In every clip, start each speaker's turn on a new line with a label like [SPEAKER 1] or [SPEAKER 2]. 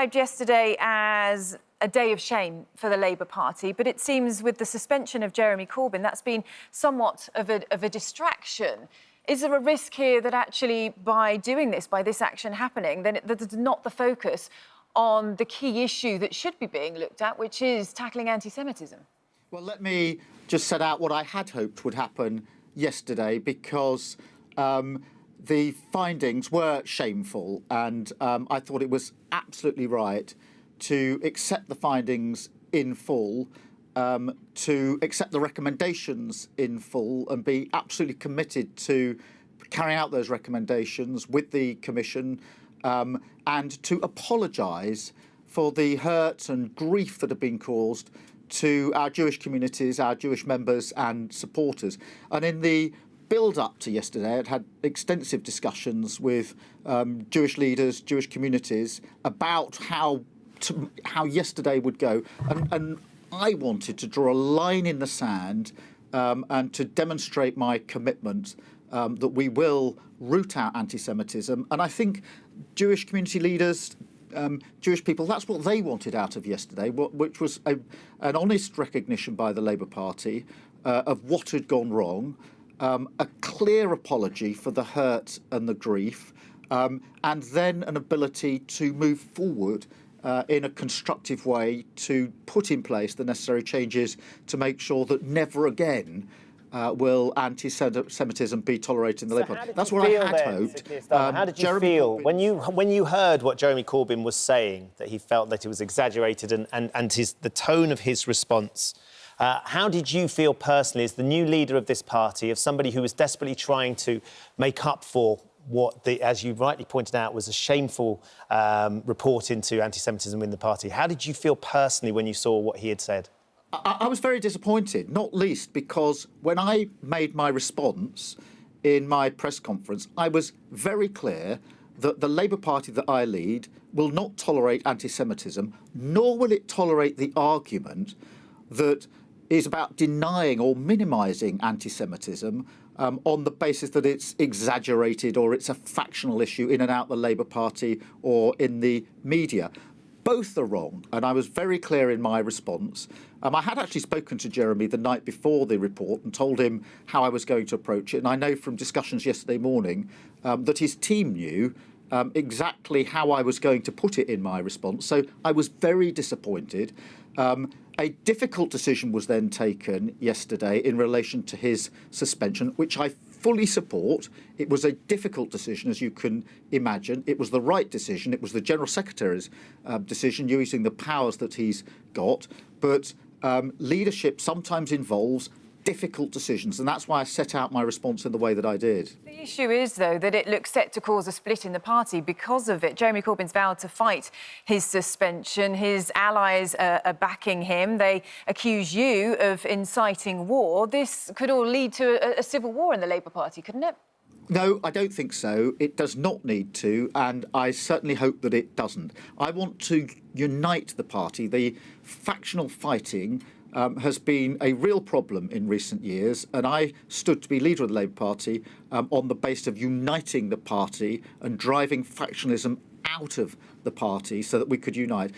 [SPEAKER 1] described yesterday as a day of shame for the Labour Party, but it seems with the suspension of Jeremy Corbyn, that's been somewhat of a distraction. Is there a risk here that actually by doing this, by this action happening, then that it's not the focus on the key issue that should be being looked at, which is tackling anti-Semitism? Well,
[SPEAKER 2] let me just set out what I had hoped would happen yesterday, because the findings were shameful, and I thought it was absolutely right to accept the findings in full, to accept the recommendations in full, and be absolutely committed to carrying out those recommendations with the Commission, and to apologise for the hurt and grief that have been caused to our Jewish communities, our Jewish members and supporters. And in the build-up to yesterday, I'd had extensive discussions with Jewish leaders, Jewish communities, about how yesterday would go. And I wanted to draw a line in the sand and to demonstrate my commitment that we will root out anti-Semitism. And I think Jewish community leaders, Jewish people, that's what they wanted out of yesterday, which was an honest recognition by the Labour Party of what had gone wrong, a clear apology for the hurt and the grief, and then an ability to move forward in a constructive way to put in place the necessary changes to make sure that never again will anti-Semitism be tolerated in the Labour Party. That's what I had hoped.
[SPEAKER 3] How did you feel when you heard what Jeremy Corbyn was saying, that he felt that it was exaggerated, and the tone of his response? How did you feel personally as the new leader of this party, of somebody who was desperately trying to make up for what, as you rightly pointed out, was a shameful report into anti-Semitism in the party? How did you feel personally when you saw what he had said?
[SPEAKER 2] I was very disappointed, not least because when I made my response in my press conference, I was very clear that the Labour Party that I lead will not tolerate anti-Semitism, nor will it tolerate the argument that is about denying or minimising anti-Semitism on the basis that it's exaggerated or it's a factional issue in and out the Labour Party or in the media. Both are wrong, and I was very clear in my response. I had actually spoken to Jeremy the night before the report and told him how I was going to approach it, and I know from discussions yesterday morning that his team knew exactly how I was going to put it in my response. So I was very disappointed. A difficult decision was then taken yesterday in relation to his suspension, which I fully support. It was a difficult decision, as you can imagine. It was the right decision. It was the General Secretary's decision, using the powers that he's got. But leadership sometimes involves difficult decisions, and that's why I set out my response in the way that I did.
[SPEAKER 1] The issue is, though, that it looks set to cause a split in the party because of it. Jeremy Corbyn's vowed to fight his suspension. His allies are backing him. They accuse you of inciting war. This could all lead to a civil war in the Labour Party, couldn't it?
[SPEAKER 2] No, I don't think so. It does not need to, and I certainly hope that it doesn't. I want to unite the party. The factional fighting has been a real problem in recent years, and I stood to be leader of the Labour Party on the basis of uniting the party and driving factionalism out of the party so that we could unite.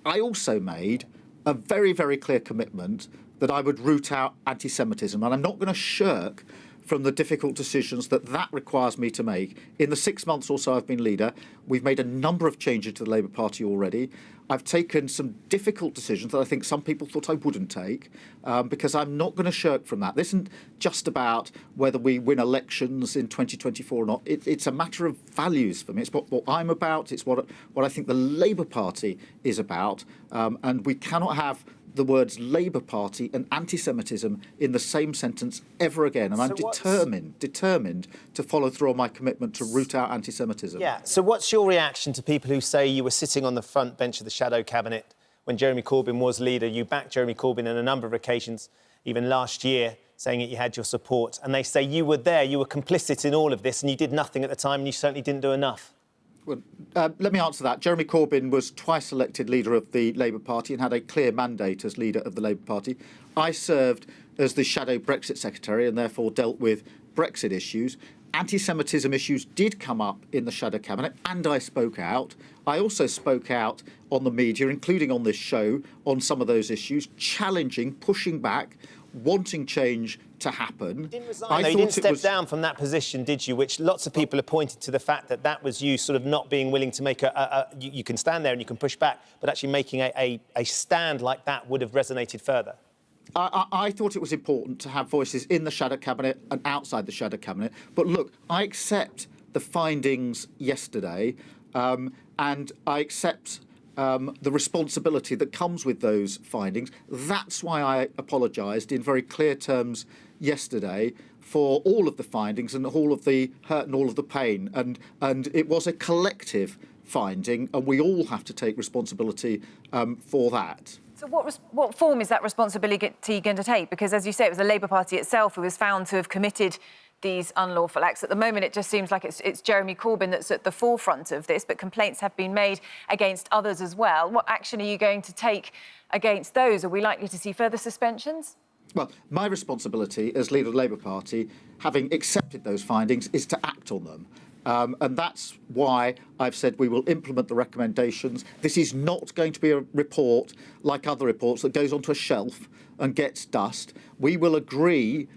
[SPEAKER 2] I also made a very, very clear commitment that I would root out anti-Semitism, and I'm not going to shirk from the difficult decisions that requires me to make. In the 6 months or so I've been leader, we've made a number of changes to the Labour Party already. I've taken some difficult decisions that I think some people thought I wouldn't take, because I'm not going to shirk from that. This isn't just about whether we win elections in 2024 or not. It's a matter of values for me. It's what I'm about. It's what I think the Labour Party is about. And we cannot have the words Labour Party and anti-Semitism in the same sentence ever again. And I'm determined to follow through on my commitment to root out anti-Semitism.
[SPEAKER 3] Yeah, so what's your reaction to people who say you were sitting on the front bench of the shadow cabinet when Jeremy Corbyn was leader? You backed Jeremy Corbyn on a number of occasions, even last year, saying that you had your support. And they say you were there, you were complicit in all of this, and you did nothing at the time, and you certainly didn't do enough.
[SPEAKER 2] Well, let me answer that. Jeremy Corbyn was twice elected leader of the Labour Party and had a clear mandate as leader of the Labour Party. I served as the shadow Brexit secretary and therefore dealt with Brexit issues. Anti-Semitism issues did come up in the shadow cabinet, and I spoke out. I also spoke out on the media, including on this show, on some of those issues, challenging, pushing back, wanting change to happen.
[SPEAKER 3] You didn't resign, though. You didn't step down from that position, did you? Which lots of people have pointed to the fact that that was you sort of not being willing to make you can stand there and you can push back, but actually making a stand like that would have resonated further.
[SPEAKER 2] I thought it was important to have voices in the shadow cabinet and outside the shadow cabinet. But look, I accept the findings yesterday, and I accept the responsibility that comes with those findings. That's why I apologised in very clear terms yesterday for all of the findings and all of the hurt and all of the pain. And it was a collective finding, and we all have to take responsibility for that.
[SPEAKER 1] So what form is that responsibility going to take? Because, as you say, it was the Labour Party itself who was found to have committed these unlawful acts. At the moment, it just seems like it's Jeremy Corbyn that's at the forefront of this, but complaints have been made against others as well. What action are you going to take against those? Are we likely to see further suspensions?
[SPEAKER 2] Well, my responsibility as leader of the Labour Party, having accepted those findings, is to act on them. And that's why I've said we will implement the recommendations. This is not going to be a report like other reports that goes onto a shelf and gets dust. We will agree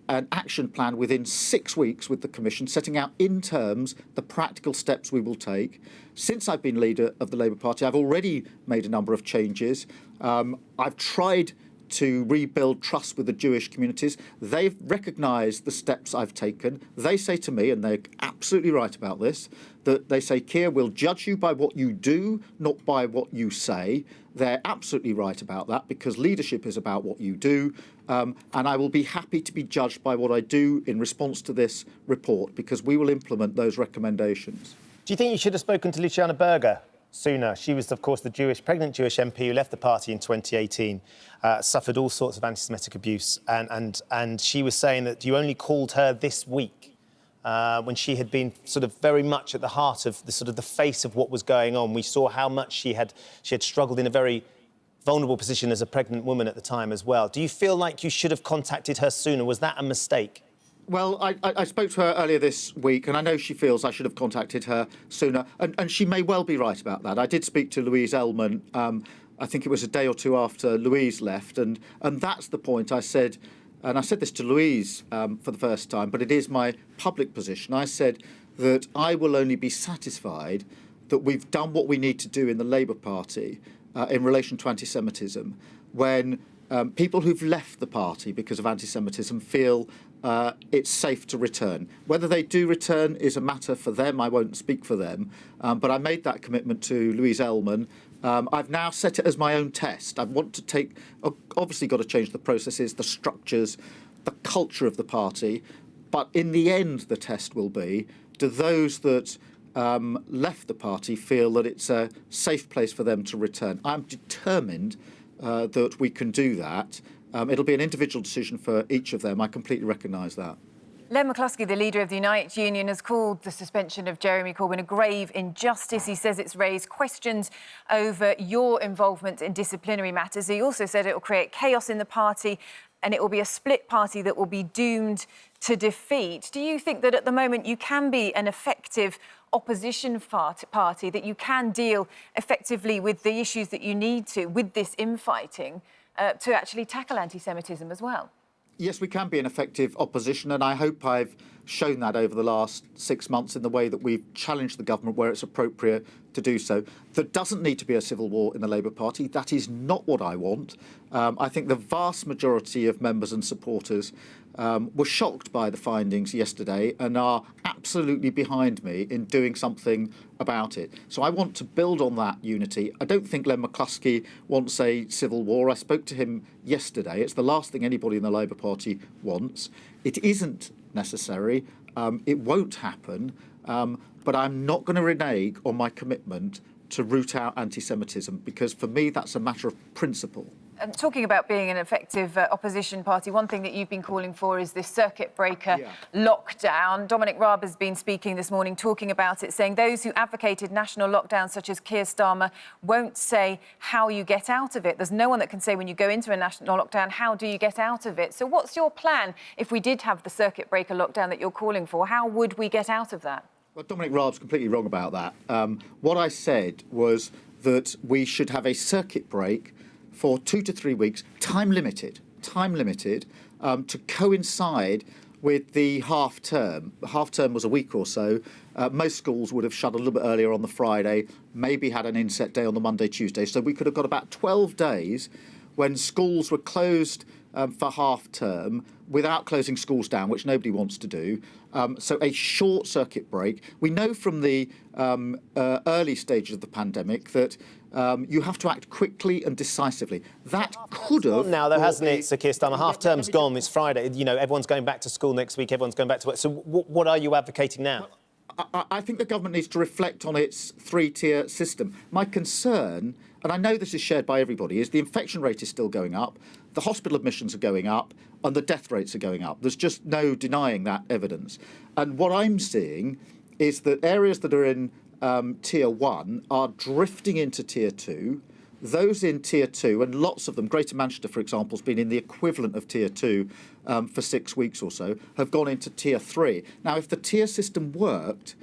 [SPEAKER 2] an action plan within 6 weeks with the Commission, setting out in terms the practical steps we will take. Since I've been leader of the Labour Party, I've already made a number of changes. I've tried to rebuild trust with the Jewish communities. They've recognised the steps I've taken. They say to me, and they're absolutely right about this, that they say, Keir, we'll judge you by what you do, not by what you say. They're absolutely right about that, because leadership is about what you do. And I will be happy to be judged by what I do in response to this report, because we will implement those recommendations.
[SPEAKER 3] Do you think you should have spoken to Luciana Berger sooner? She was, of course, the pregnant Jewish MP who left the party in 2018, suffered all sorts of anti-Semitic abuse, and she was saying that you only called her this week when she had been sort of very much at the heart of the face of what was going on. We saw how much she had struggled in a very vulnerable position as a pregnant woman at the time as well. Do you feel like you should have contacted her sooner? Was that a mistake?
[SPEAKER 2] Well, I spoke to her earlier this week, and I know she feels I should have contacted her sooner, and she may well be right about that. I did speak to Louise Ellman, I think it was a day or two after Louise left, and that's the point I said, and I said this to Louise for the first time, but it is my public position. I said that I will only be satisfied that we've done what we need to do in the Labour Party in relation to anti-Semitism when people who've left the party because of anti-Semitism feel it's safe to return. Whether they do return is a matter for them. I won't speak for them. But I made that commitment to Louise Ellman. I've now set it as my own test. I want to take, obviously got to change the processes, the structures, the culture of the party. But in the end, the test will be, do those that left the party feel that it's a safe place for them to return? I'm determined that we can do that. It'll be an individual decision for each of them. I completely recognise that.
[SPEAKER 1] Len McCluskey, the leader of the Unite Union, has called the suspension of Jeremy Corbyn a grave injustice. He says it's raised questions over your involvement in disciplinary matters. He also said it will create chaos in the party and it will be a split party that will be doomed to defeat. Do you think that at the moment you can be an effective opposition party, that you can deal effectively with the issues that you need to with this infighting to actually tackle anti-Semitism as well?
[SPEAKER 2] Yes, we can be an effective opposition, and I hope I've shown that over the last 6 months in the way that we've challenged the government where it's appropriate to do so. There doesn't need to be a civil war in the Labour Party. That is not what I want. I think the vast majority of members and supporters were shocked by the findings yesterday and are absolutely behind me in doing something about it. So I want to build on that unity. I don't think Len McCluskey wants a civil war. I spoke to him yesterday. It's the last thing anybody in the Labour Party wants. It isn't necessary. It won't happen. But I'm not going to renege on my commitment to root out anti-Semitism, because for me that's a matter of principle.
[SPEAKER 1] Talking about being an effective opposition party, one thing that you've been calling for is this circuit breaker lockdown. Dominic Raab has been speaking this morning, talking about it, saying those who advocated national lockdown, such as Keir Starmer, won't say how you get out of it. There's no one that can say when you go into a national lockdown, how do you get out of it? So what's your plan if we did have the circuit breaker lockdown that you're calling for? How would we get out of that?
[SPEAKER 2] Well, Dominic Raab's completely wrong about that. What I said was that we should have a circuit break for 2 to 3 weeks, time limited, to coincide with the half term. The half term was a week or so. Most schools would have shut a little bit earlier on the Friday, maybe had an inset day on the Monday, Tuesday. So we could have got about 12 days when schools were closed for half term without closing schools down, which nobody wants to do. So a short circuit break. We know from the early stages of the pandemic that you have to act quickly and decisively. That could have...
[SPEAKER 3] Now, though, hasn't it, Sir Keir Starmer? Half-term's gone, it's Friday. You know, everyone's going back to school next week, everyone's going back to work. So what are you advocating now?
[SPEAKER 2] I think the government needs to reflect on its three-tier system. My concern, and I know this is shared by everybody, is the infection rate is still going up, the hospital admissions are going up, and the death rates are going up. There's just no denying that evidence. And what I'm seeing is that areas that are in Tier 1 are drifting into Tier 2. Those in Tier 2, and lots of them, Greater Manchester, for example, has been in the equivalent of Tier 2 for 6 weeks or so, have gone into Tier 3. Now, if the tier system worked,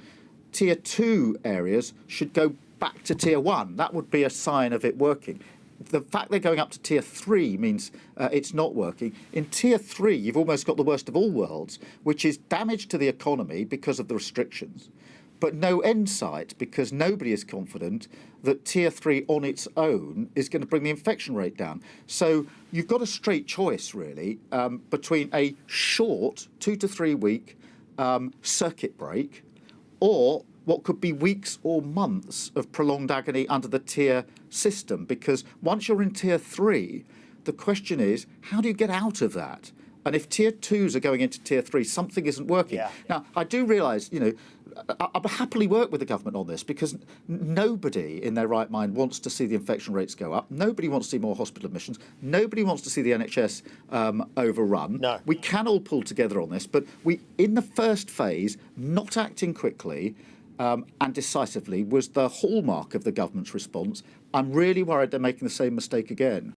[SPEAKER 2] Tier 2 areas should go back to Tier 1. That would be a sign of it working. The fact they're going up to Tier 3 means it's not working. In Tier 3, you've almost got the worst of all worlds, which is damage to the economy because of the restrictions, but no end sight because nobody is confident that Tier 3 on its own is going to bring the infection rate down. So you've got a straight choice, really, between a short 2 to 3 week circuit break or what could be weeks or months of prolonged agony under the tier system. Because once you're in Tier 3, the question is, how do you get out of that? And if Tier 2s are going into Tier 3, something isn't working.
[SPEAKER 3] Yeah.
[SPEAKER 2] Now, I do realise, you know, I'll happily work with the government on this because nobody in their right mind wants to see the infection rates go up. Nobody wants to see more hospital admissions. Nobody wants to see the NHS overrun.
[SPEAKER 3] No.
[SPEAKER 2] We can all pull together on this, but we, in the first phase, not acting quickly and decisively was the hallmark of the government's response. I'm really worried they're making the same mistake again.